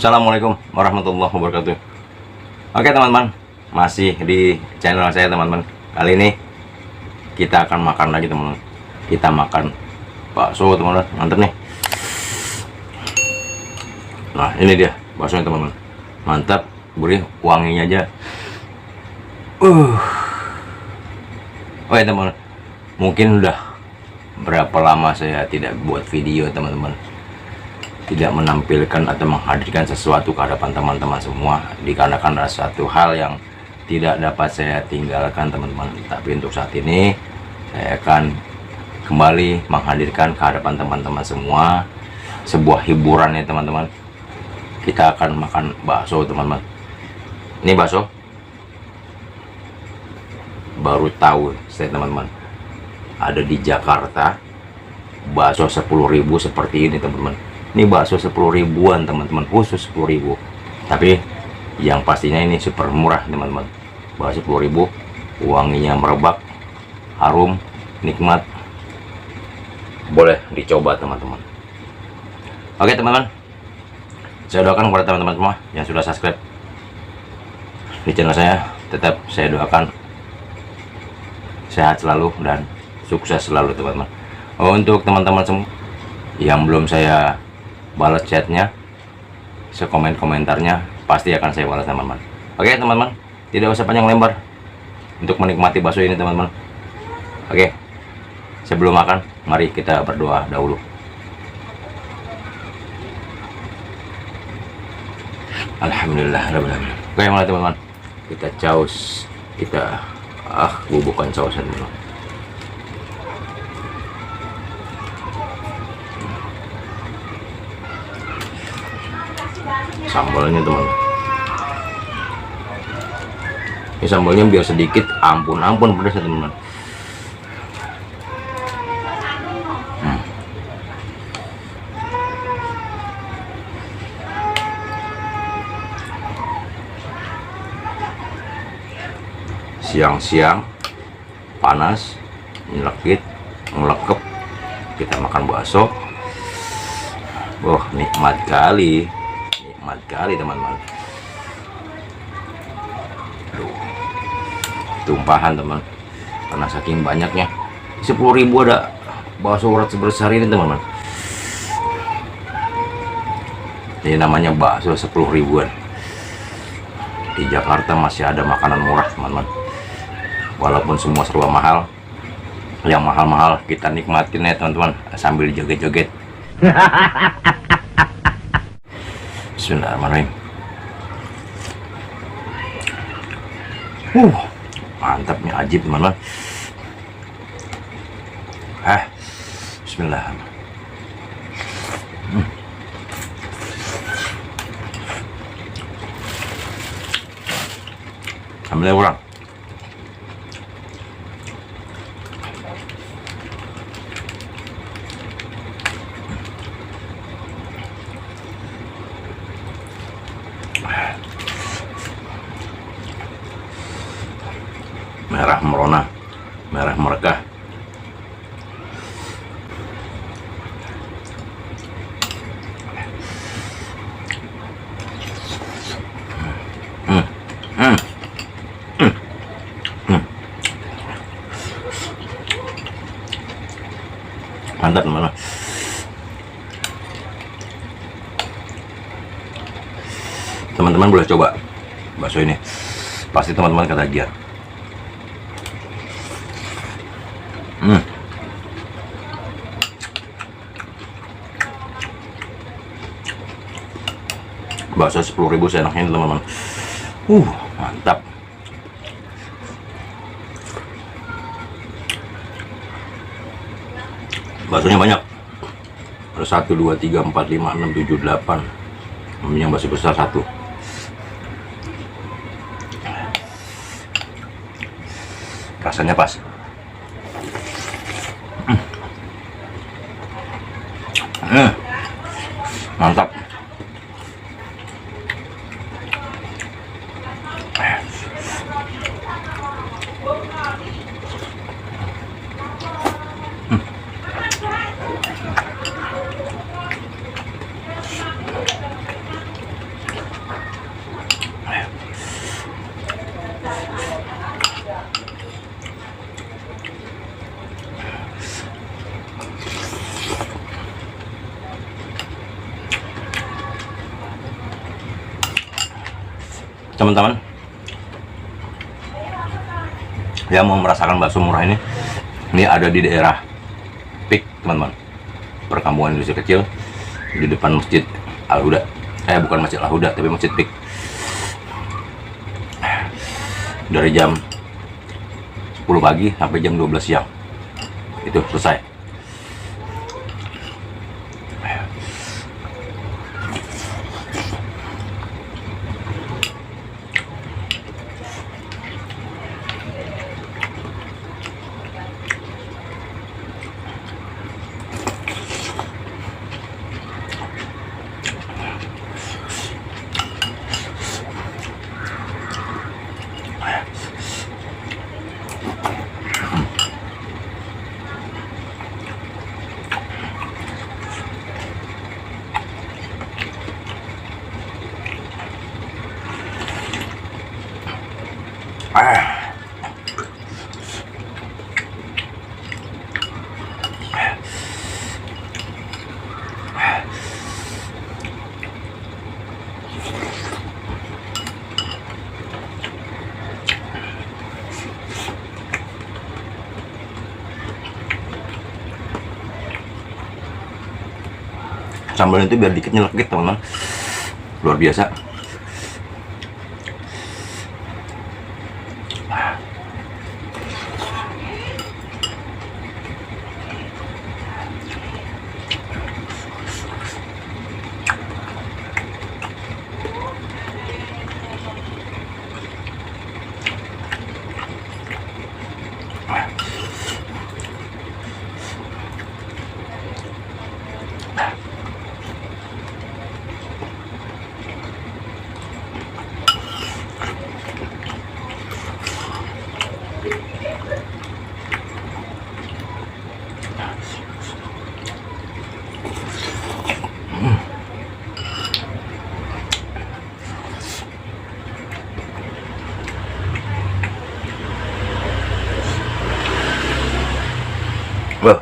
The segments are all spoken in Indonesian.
Assalamualaikum warahmatullahi wabarakatuh. Oke teman-teman, masih di channel saya teman-teman. Kali ini kita akan makan lagi teman-teman. Kita makan bakso teman-teman, mantep nih. Nah ini dia baksonya teman-teman, mantap, gurih, wanginya aja. Oh ya teman-teman, mungkin udah berapa lama saya tidak buat video teman-teman, tidak menampilkan atau menghadirkan sesuatu ke hadapan teman-teman semua, dikarenakan ada satu hal yang tidak dapat saya tinggalkan teman-teman. Tapi untuk saat ini saya akan kembali menghadirkan ke hadapan teman-teman semua sebuah hiburan ya teman-teman. Kita akan makan bakso teman-teman. Ini bakso baru tahu saya teman-teman, ada di Jakarta bakso 10.000 seperti ini teman-teman. Ini bakso 10 ribuan teman-teman, khusus 10.000. Tapi yang pastinya ini super murah teman-teman. Bakso 10.000, wanginya merebak, harum, nikmat. Boleh dicoba teman-teman. Oke teman-teman, saya doakan kepada teman-teman semua yang sudah subscribe di channel saya. Tetap saya doakan sehat selalu dan sukses selalu teman-teman. Untuk teman-teman semua yang belum saya balas chatnya, sekomen komentarnya, pasti akan saya balas teman-teman. Oke teman-teman, tidak usah panjang lebar untuk menikmati bakso ini teman-teman. Oke, sebelum makan mari kita berdoa dahulu. Alhamdulillah rabbil alamin. Oke mulai teman-teman, kita caus, kita bubukan sausan dulu. Sambalnya teman, ini sambalnya biar sedikit, ampun pedas teman-teman. Siang-siang panas, nyelekit, ngelekep, kita makan bakso. Wah nikmat kali teman-teman. Tumpahan teman, karena saking banyaknya 10.000 ada bakso urat sebesar ini teman-teman. Ini namanya bakso 10 ribuan. Di Jakarta masih ada makanan murah teman-teman, walaupun semua serba mahal. Yang mahal-mahal kita nikmatin ya teman-teman, sambil joget-joget. Bismillahirrahmanirrahim. Mantapnya ajib teman-teman. Bismillahirrahmanirrahim. Ambilnya kurang. Merah merona, merah merekah. Mantap teman-teman. Teman-teman boleh coba bakso ini, pasti teman-teman ketagihan. Bakso 10.000 seenaknya teman-teman. Mantap. Baksonya banyak. Ada 1, 2, 3, 4, 5, 6, 7, 8. Yang bakso besar 1. Rasanya pas. Mantap. teman-teman yang mau merasakan bakso murah ini ada di daerah Pik, teman-teman, perkampungan Indonesia kecil di depan Masjid Al-Huda. Bukan Masjid Al-Huda, tapi Masjid Pik. Dari jam 10 pagi sampai jam 12 siang itu selesai. Sambal itu biar dikit nyelekit, teman-teman, luar biasa. Wah.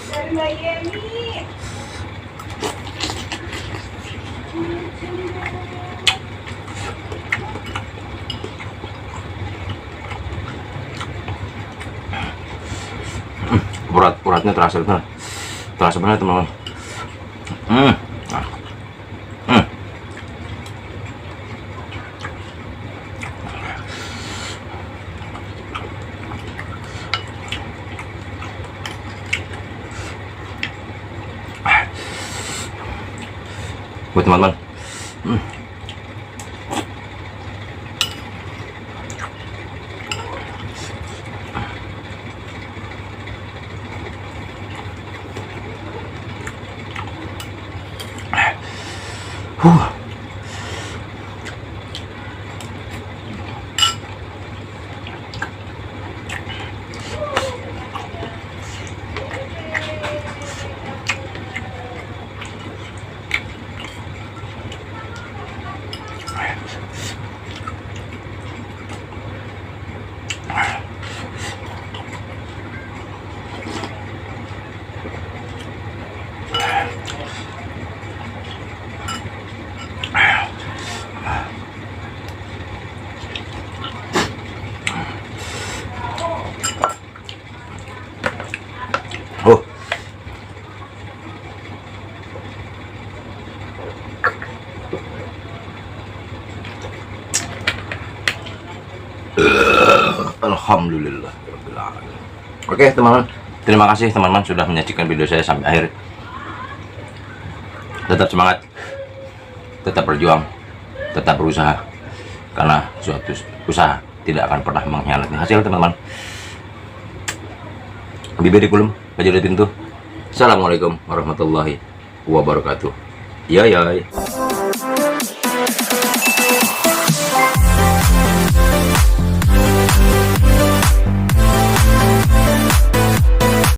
Dari Mbak Yeni. Uratnya terasa benar. Terasa benar, teman-teman. Buat teman-teman. Oh. Alhamdulillah. Oke, teman-teman, terima kasih teman-teman sudah menyaksikan video saya sampai akhir. Tetap semangat, tetap berjuang, tetap berusaha, karena suatu usaha tidak akan pernah mengkhianati hasil, teman-teman. Bibirikulum, Assalamualaikum warahmatullahi wabarakatuh. Ya.